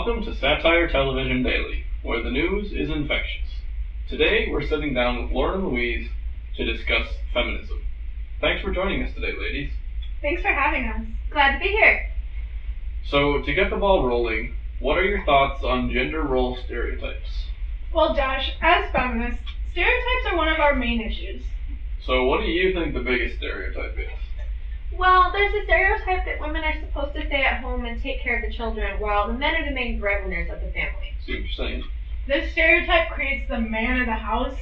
Welcome to Satire Television Daily, where the news is infectious. Today we're sitting down with Laura and Louise to discuss feminism. Thanks for joining us today, ladies. Thanks for having us. Glad to be here. So, to get the ball rolling, what are your thoughts on gender role stereotypes? Well, Josh, as feminists, stereotypes are one of our main issues. So, what do you think the biggest stereotype is? Well, there's a stereotype that women are supposed to stay at home and take care of the children, while the men are the main breadwinners of the family. See what you're saying? This stereotype creates the man of the house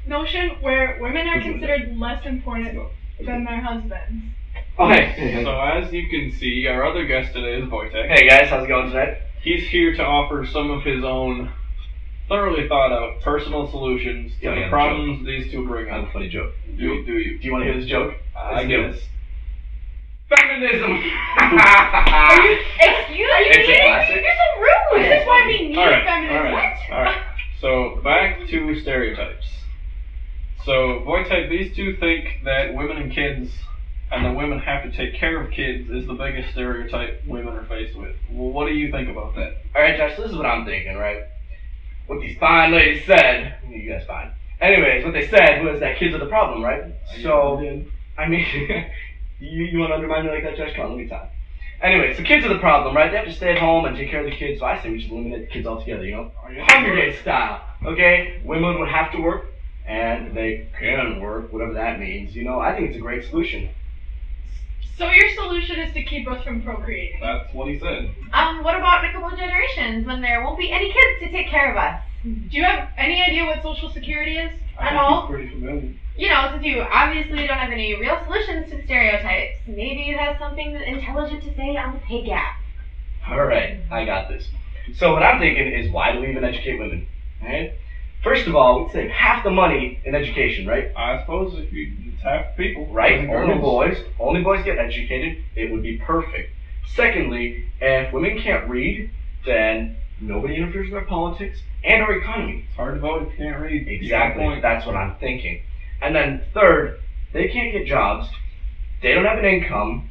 notion, where women are considered less important than their husbands. Okay. So, as you can see, our other guest today is Wojtek. Hey guys, how's it going tonight? He's here to offer some of his own thoroughly thought out personal solutions to the problems these two bring I have up. a funny joke. Do you want to hear this joke? I guess. Feminism! Are you, excuse me? It's a classic. You're so rude! This is why we need Alright, feminism. alright. So, back to stereotypes. So, Wojtek, these two think that women and kids, and that women have to take care of kids, is the biggest stereotype women are faced with. Well, what do you think about that? Alright, Josh, this is what I'm thinking, right? What these fine ladies said, you guys fine. Anyways, what they said was that kids are the problem, right? So, I mean, you want to undermine me like that, Josh? Come on, let me talk. Anyway, so kids are the problem, right? They have to stay at home and take care of the kids, so I say we should eliminate the kids altogether, you know? Hunger Games style, okay? Women would have to work, and they can work, whatever that means, you know? I think it's a great solution. So your solution is to keep us from procreating. That's what he said. What about in a couple of generations when there won't be any kids to take care of us? Do you have any idea what Social Security is I at think all? he's pretty familiar. You know, since you obviously don't have any real solutions to the stereotypes, maybe you have something intelligent to say on the pay gap. Alright, I got this. So what I'm thinking is, why do we even educate women? Alright? First of all, we'd save half the money in education, right? I suppose if you it's half people, Right? boys and Only boys get educated. It would be perfect. Secondly, if women can't read, then nobody interferes with our politics and our economy. It's hard to vote if you can't read. Exactly. That's what I'm thinking. And then third, they can't get jobs. They don't have an income.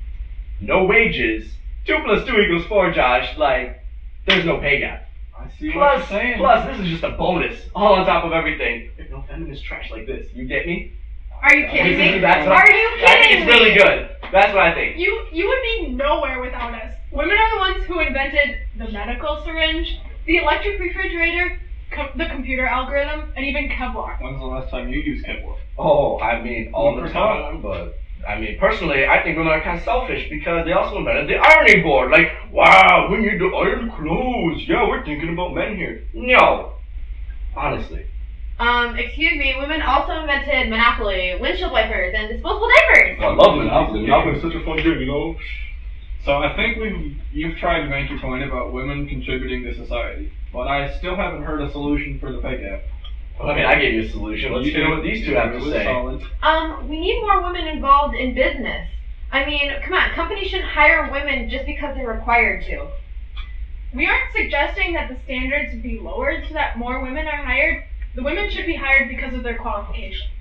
No wages. 2 + 2 = 4, Josh. Like, there's no pay gap. I see what you're saying. Plus, this is just a bonus, all on top of everything. There's no feminist trash like this. You get me? Are you kidding me? Are you I think kidding it's really me? good. That's what I think. You would be nowhere without us. Women are the ones who invented the medical syringe, the electric refrigerator, the computer algorithm, and even Kevlar. When's the last time you used Kevlar? Oh, I mean, all the Super time, but I mean, personally, I think women are kind of selfish because they also invented the ironing board. Like, wow, we need to iron clothes. Yeah, we're thinking about men here. No, honestly. Excuse me, women also invented Monopoly, windshield wipers, and disposable diapers. I love Monopoly. Monopoly's such a fun game, you know. So I think you've tried to make your point about women contributing to society, but I still haven't heard a solution for the pay gap. Well, I mean, I gave you a solution. Let's hear what these two have to say. Solid. We need more women involved in business. I mean, come on, companies shouldn't hire women just because they're required to. We aren't suggesting that the standards be lowered so that more women are hired. The women should be hired because of their qualifications.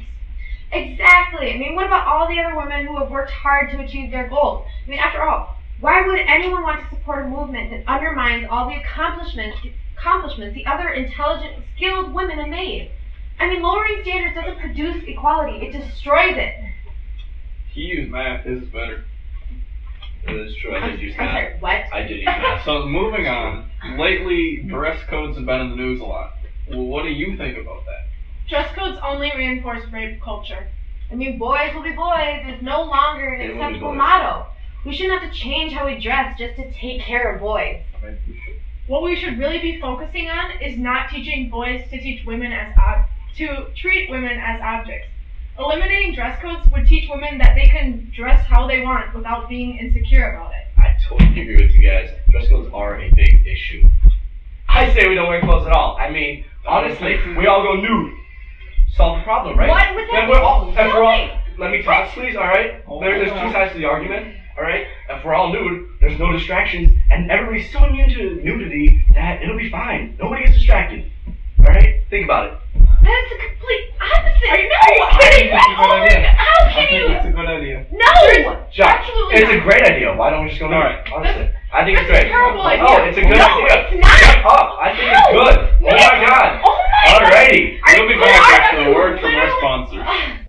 Exactly. I mean, what about all the other women who have worked hard to achieve their goals? I mean, after all, why would anyone want to support a movement that undermines all the accomplishments the other intelligent, skilled women have made? I mean, lowering standards doesn't produce equality, it destroys it. He used math, his is better. That is true. I did use I'm math. sorry, what? I did use math. So moving on, lately dress codes have been in the news a lot. Well, what do you think about that? Dress codes only reinforce rape culture. I mean, boys will be boys is no longer an They will be acceptable boys. motto. We shouldn't have to change how we dress just to take care of boys. What we should really be focusing on is not teaching boys to teach women to treat women as objects. Eliminating dress codes would teach women that they can dress how they want without being insecure about it. I totally agree with you guys. Dress codes are a big issue. I say we don't wear clothes at all. I mean, honestly, we all go nude. Solve the problem, right? What would that Then we're all, be? if we're all, Nothing. let me talk, please, alright? There's two sides to the argument, alright? If we're all nude, there's no distractions, and everybody's so immune to nudity that it'll be fine. Nobody gets distracted. Alright? Think about it. That's the complete opposite. Are you kidding? That's a good Oh my idea. God, how I can think you? it's a good idea. No! Josh, Absolutely it's a not. great idea. Why don't we just go All right. Honestly. I think it's That's a great. terrible idea. Oh, it's a good No, idea. it's not. Shut up. I think it's good. Oh my god. Oh my God. Alrighty. We'll be back after a word from our sponsors.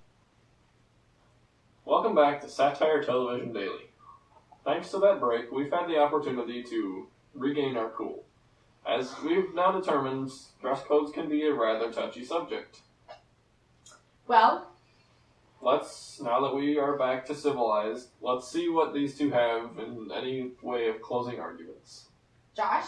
Welcome back to Satire Television Daily. Thanks to that break, we've had the opportunity to regain our cool. As we've now determined, dress codes can be a rather touchy subject. Well, Now that we are back to civilized, let's see what these two have in any way of closing arguments. Josh,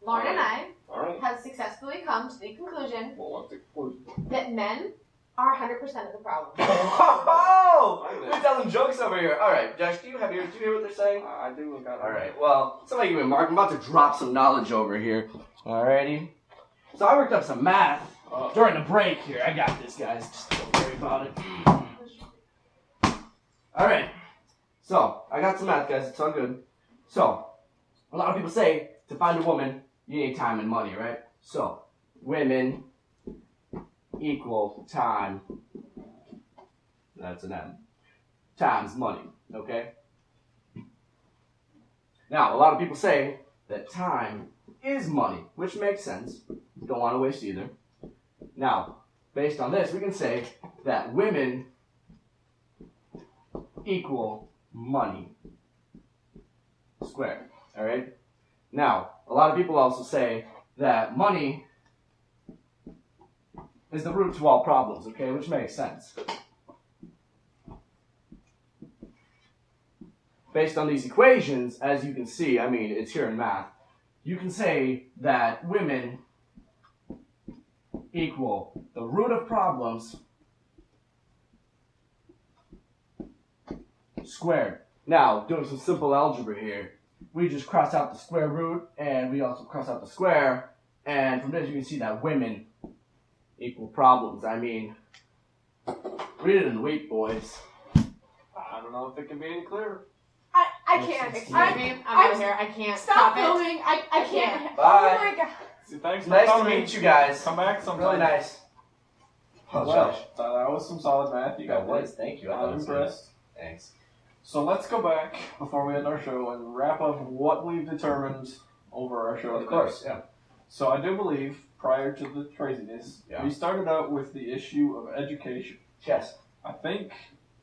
Lauren, and I Alright, have successfully come to the conclusion well, what's the conclusion? that men are 100% of the problem. Oh! We're telling jokes over here. Alright, Josh, do you hear what they're saying? I do look at it. Alright, well, somebody give me a mark. I'm about to drop some knowledge over here. Alrighty. So I worked up some math during the break here. I got this, guys. Just don't worry about it. Alright. So, I got some math, guys. It's all good. So, a lot of people say to find a woman, you need time and money, right? So, women equal time, that's an M, times money, okay? Now, a lot of people say that time is money, which makes sense. Don't want to waste either. Now, based on this, we can say that women equal money squared, alright? Now, a lot of people also say that money is the root to all problems, okay, which makes sense. Based on these equations, as you can see, I mean, it's here in math, you can say that women equal the root of problems squared. Now, doing some simple algebra here, we just cross out the square root, and we also cross out the square, and from this you can see that women equal problems. I mean, read it in wheat, boys. I don't know if it can be any clearer. I can't. Excuse me. I'm out of here. I can't. Stop it. filming. I can't. Bye. Oh my God. See, thanks for Nice to coming. meet you guys. Come back sometime. Really nice. Oh, Well, Josh. that was some solid math. You got was. Thank you. I thought it I'm was good. impressed. Thanks. So let's go back before we end our show and wrap up what we've determined over our show. Of course, yeah. So I do believe, prior to the craziness, Yeah. we started out with the issue of education. Yes. I think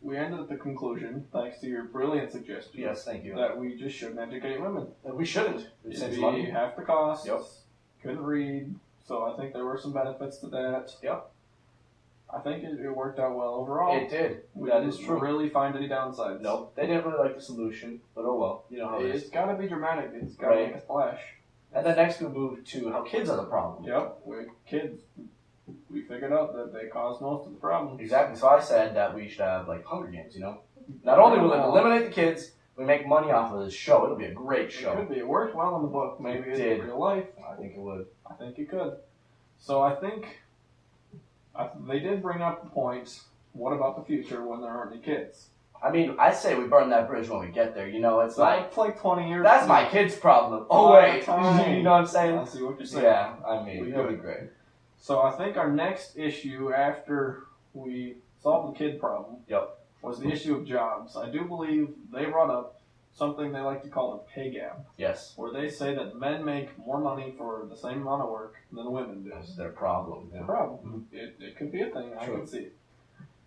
we ended at the conclusion, thanks to your brilliant suggestion, Yes, thank you. that we just shouldn't educate women. We shouldn't. It It'd saves be money. half the cost. Yep. Couldn't read. So I think there were some benefits to that. Yep. I think it worked out well overall. It did. We That didn't is true. really find any downsides. Nope. They didn't really like the solution, but oh well. You know how it It's is. got to be dramatic. It's got to Right. make a splash. And then next we moved to how kids are the problem. Yep, with kids, we figured out that they cause most of the problems. Exactly. So I said that we should have like Hunger Games. You know, not only will it eliminate the kids, we make money off of this show. It'll be a great It show. could be. It worked well in the book. Maybe It in did. real life. I think it would. I think it could. So I think they did bring up the point. What about the future when there aren't any kids? I mean, I say we burn that bridge when we get there. You know, it's like It's like 20 years. that's from my now. kid's problem. Oh, Oh wait, time. you know what I'm saying? I see what you're saying. Yeah, I mean, We it'll be could. great. So I think our next issue after we solved the kid problem was the issue of jobs. I do believe they brought up something they like to call a pay gap, Yes, where they say that men make more money for the same amount of work than women do. this is their problem. The Yeah. problem. It could be a thing. I Sure. can see it.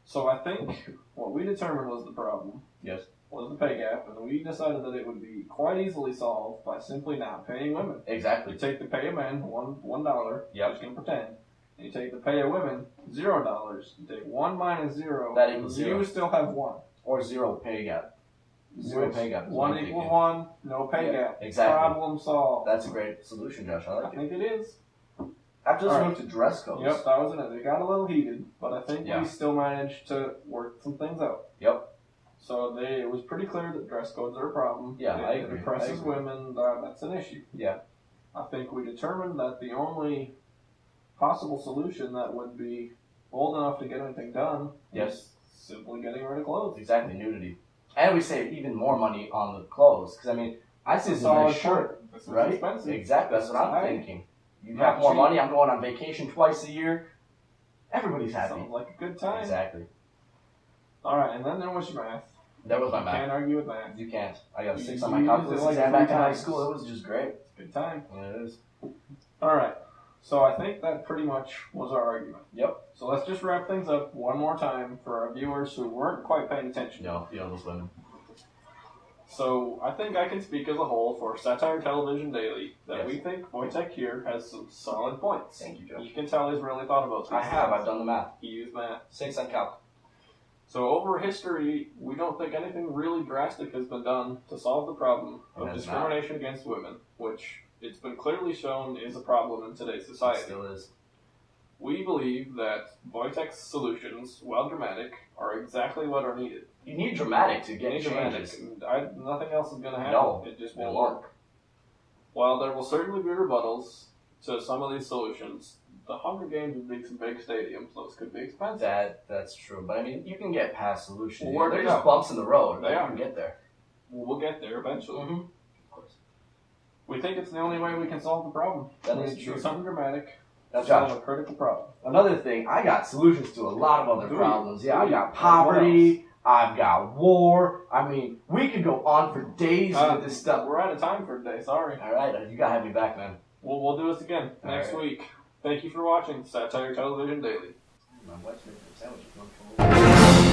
So I think what we determined was the problem. Yes. Was the pay gap, and we decided that it would be quite easily solved by simply not paying women. Exactly. You take the pay of men, $1. Yep. Just gonna pretend. And you take the pay of women, $0. You take 1 minus 0. That equals you 0. still have 1. Or zero pay gap. Zero pay gap. is 1 what I'm equals thinking. 1, no pay Yeah, gap. exactly. Problem solved. That's a great solution, Josh. I I like it. think it is. After this, All we right. moved to dress codes. Yep, that was it. It got a little heated, but I think Yeah. we still managed to work some things out. Yep. So it was pretty clear that dress codes are a problem. Yeah, I It agree. oppresses I agree. women. That's an issue. Yeah. I think we determined that the only possible solution that would be bold enough to get anything done Yes. is simply getting rid of clothes. Exactly, nudity. And we save even more money on the clothes. Because, I mean, I see It's some a nice solid shirt, point. This is right? expensive. Exactly, that's what I'm Right. thinking. You Not have more cheap. money. I'm going on vacation twice a year. Everybody's happy. Sounds like a good time. Exactly. All right, and then there was your math. That was my You math. can't argue with math. You can't. I got a 6 You on my used calculus it like exam 3 back in high times. school. It was just great. It's a good time. Yeah, it is. All right. So I think that pretty much was our argument. Yep. So let's just wrap things up one more time for our viewers who weren't quite paying attention. No, those women. So I think I can speak as a whole for Satire Television Daily that Yes. we think Wojtek here has some solid points. Thank you, Joe. You can tell he's really thought about this. I have. I've done the math. He used math. 6 on calc. So over history, we don't think anything really drastic has been done to solve the problem It of has discrimination against women, which it's been clearly shown is a problem in today's It society. still is. We believe that Wojtek's solutions, while dramatic, are exactly what are needed. You need dramatic to You get need dramatic, changes. and nothing else is going to happen. No, it just it won't won't. work. While there will certainly be rebuttals to some of these solutions, the Hunger Games would need some big stadiums. Those could be expensive. That's true. But I mean, you can get past solutions. Well, where They're do just you go? bumps in the road. They You are. can get there. We'll get there eventually. Mm-hmm. Of course. We think it's the only way we can solve the problem. That we is need to do true. something dramatic Now, to solve Josh, a critical problem. another thing, I got solutions to a lot of other Do you? problems. Yeah, Do I you? got Like what poverty. I've got war. I mean, we could go on for days with this stuff. We're out of time for today. Sorry. All right, you gotta have me back, man. We'll do this again next right. week. Thank you for watching Satire Television Daily. My wife's making a sandwich.